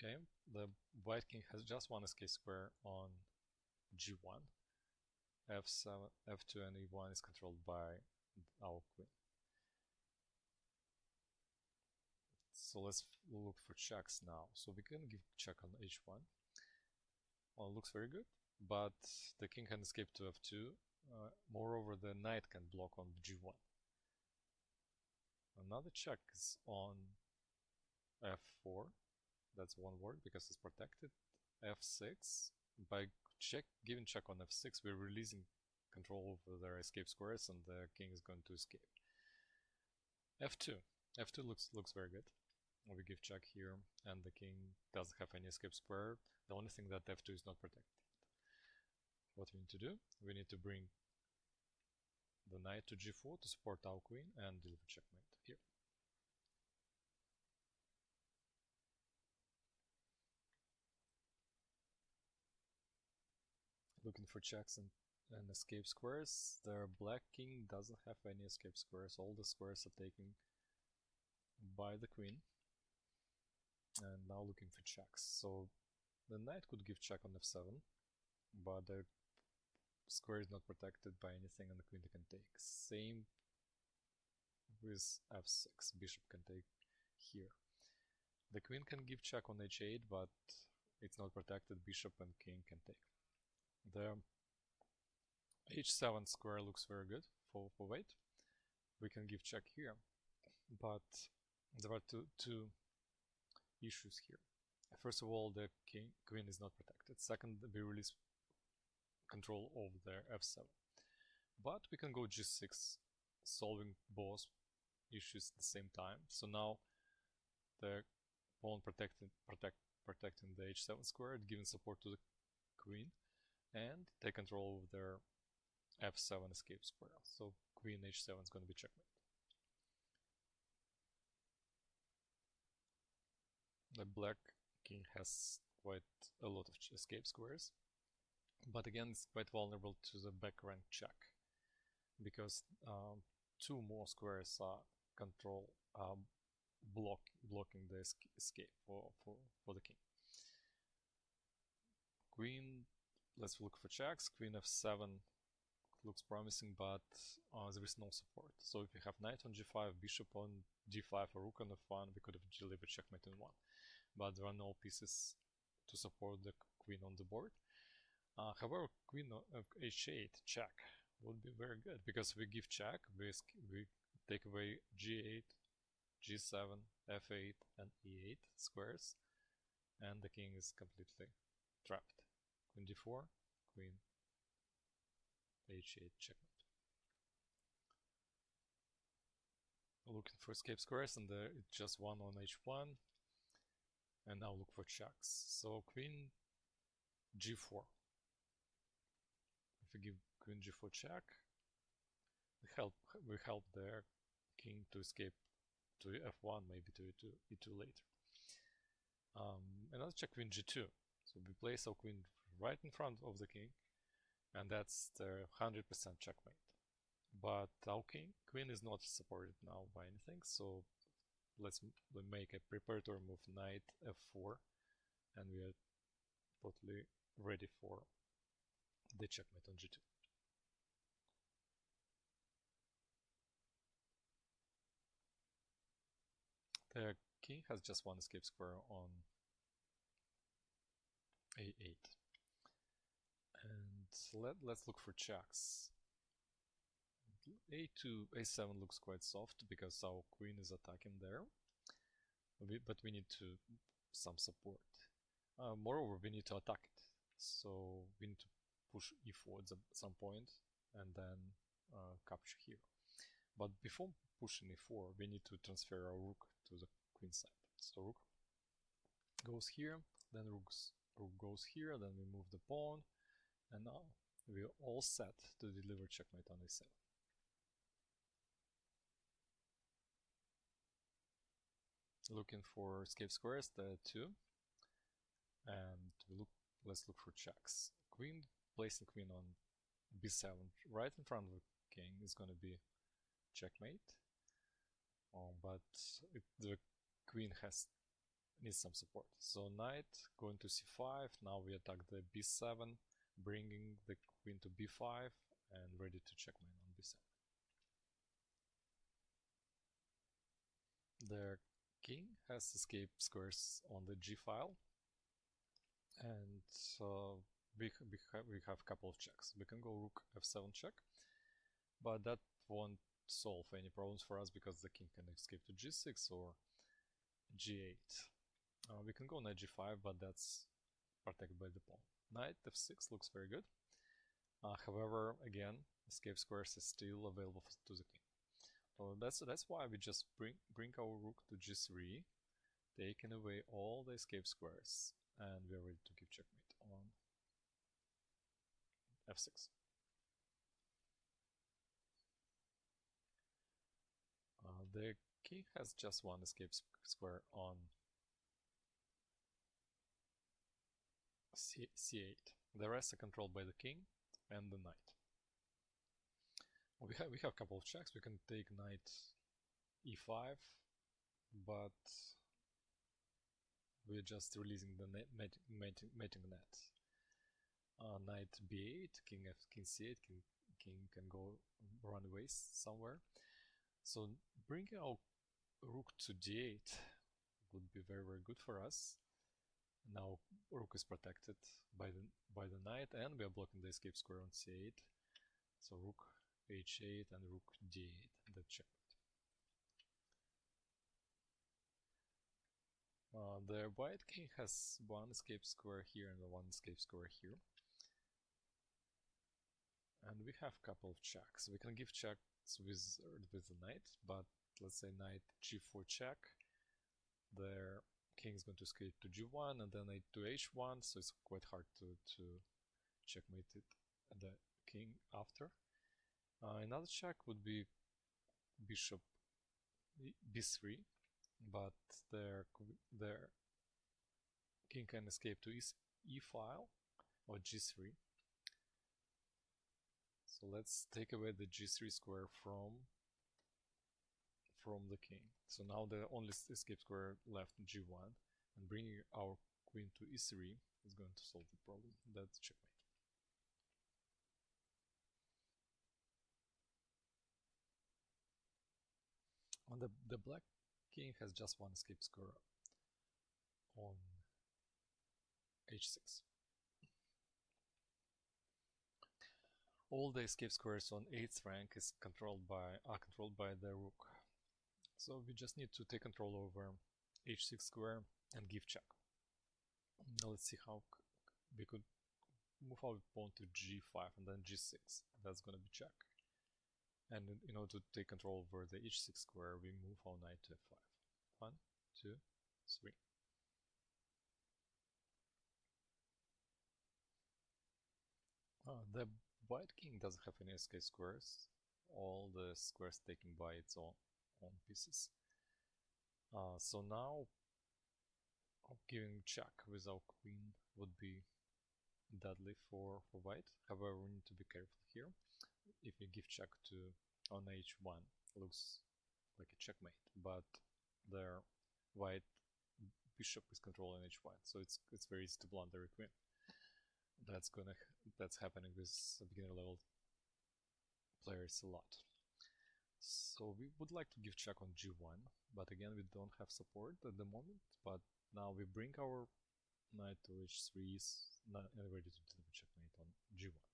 Okay, the white king has just one escape square on g1. f7, f2 and e1 is controlled by our queen. So let's look for checks now. So we can give check on h1. Well, it looks very good, but the king can escape to f2. Moreover, the knight can block on g1. Another check is on f4. That's one word because it's protected. f6. By giving check on f6, we're releasing control over their escape squares, and the king is going to escape. f2. f2 looks very good. We give check here, and the king doesn't have any escape square. The only thing that f2 is not protected. What we need to do? We need to bring the knight to g4 to support our queen and deliver checkmate here. Looking for checks and escape squares. The black king doesn't have any escape squares. All the squares are taken by the queen. And now looking for checks. So the knight could give check on f7, but the square is not protected by anything and the queen can take. Same with f6. Bishop can take here. The queen can give check on h8, but it's not protected. Bishop and king can take. The h7 square looks very good for weight. We can give check here, but there are two issues here. First of all, the queen is not protected. Second, we release control over their f7. But we can go g6, solving both issues at the same time. So now the pawn protecting the h7 square, giving support to the queen, and take control over their f7 escape square. So queen h7 is going to be checkmate. The black king has quite a lot of escape squares, but again it's quite vulnerable to the back rank check, because two more squares are blocking the escape for the king. Queen, let's look for checks. Queen f7 looks promising, but there is no support. So if we have knight on g5, bishop on d5, or rook on f1, we could have delivered checkmate in 1. But there are no pieces to support the queen on the board. However, queen of h8 check would be very good, because we give check, we take away g8, g7, f8 and e8 squares, and the king is completely trapped. Queen d4, queen h8 checkmate. Looking for escape squares, and it's just one on h1. And now look for checks. So queen g4. If we give queen g4 check, we help the king to escape to f1, maybe to e2 later. Another check, queen g2. So we place our queen right in front of the king, and that's the 100% checkmate. But our queen is not supported now by anything, so let's make a preparatory move, knight f4, and we are totally ready for the checkmate on g2. The king has just one escape square on a8. And let's look for checks. a2, a7 looks quite soft because our queen is attacking there, but we need some support. Moreover, we need to attack it, so we need to push e4 at some point and then capture here. But before pushing e4, we need to transfer our rook to the queen side. So rook goes here, then rook goes here, then we move the pawn, and now we're all set to deliver checkmate on a7. Looking for escape squares, there are two, and let's look for checks. Placing queen on b7 right in front of the king is going to be checkmate. But the queen has needs some support. So knight going to c5, now we attack the b7, bringing the queen to b5 and ready to checkmate on b7. The king has escape squares on the g file, and we have a couple of checks. We can go rook f7 check, but that won't solve any problems for us because the king can escape to g6 or g8. We can go knight g5, but that's protected by the pawn. Knight f6 looks very good. However, again, escape squares is still available to the king. That's why we just bring our rook to g3, taking away all the escape squares, and we're ready to give checkmate on f6. The king has just one escape square on c8. The rest are controlled by the king and the knight. We have a couple of checks. We can take knight e5, but we're just releasing the mating net. Knight b8, king c8, king can go run away somewhere. So bringing our rook to d8 would be very good for us. Now rook is protected by the knight, and we are blocking the escape square on c8. So rook h8 and rook d8, that's checkmate. The white king has one escape square here and one escape square here. And we have a couple of checks. We can give checks with the knight, but let's say knight g4 check. The king is going to escape to g1 and then knight to h1, so it's quite hard to checkmate it, the king after. Another check would be bishop b3, but their king can escape to e file or g3. So let's take away the g3 square from the king. So now the only escape square left g1, and bringing our queen to e3 is going to solve the problem. That's checkmate. And the black king has just one escape square on h6. All the escape squares on 8th rank are controlled by the rook. So we just need to take control over h6 square and give check. Now let's see how we could move our pawn to g5 and then g6. That's gonna be check. And in order to take control over the h6 square, we move our knight to f5. 1, 2, 3. The white king doesn't have any escape squares. All the squares taken by its own pieces. So now giving check with our queen would be deadly for white. However, we need to be careful here. If we give check on h1, looks like a checkmate, but the white bishop is controlling h1, so it's very easy to blunder a queen. That's happening with beginner level players a lot. So we would like to give check on g1, but again we don't have support at the moment. But now we bring our knight to h3 and ready to deliver checkmate on g1.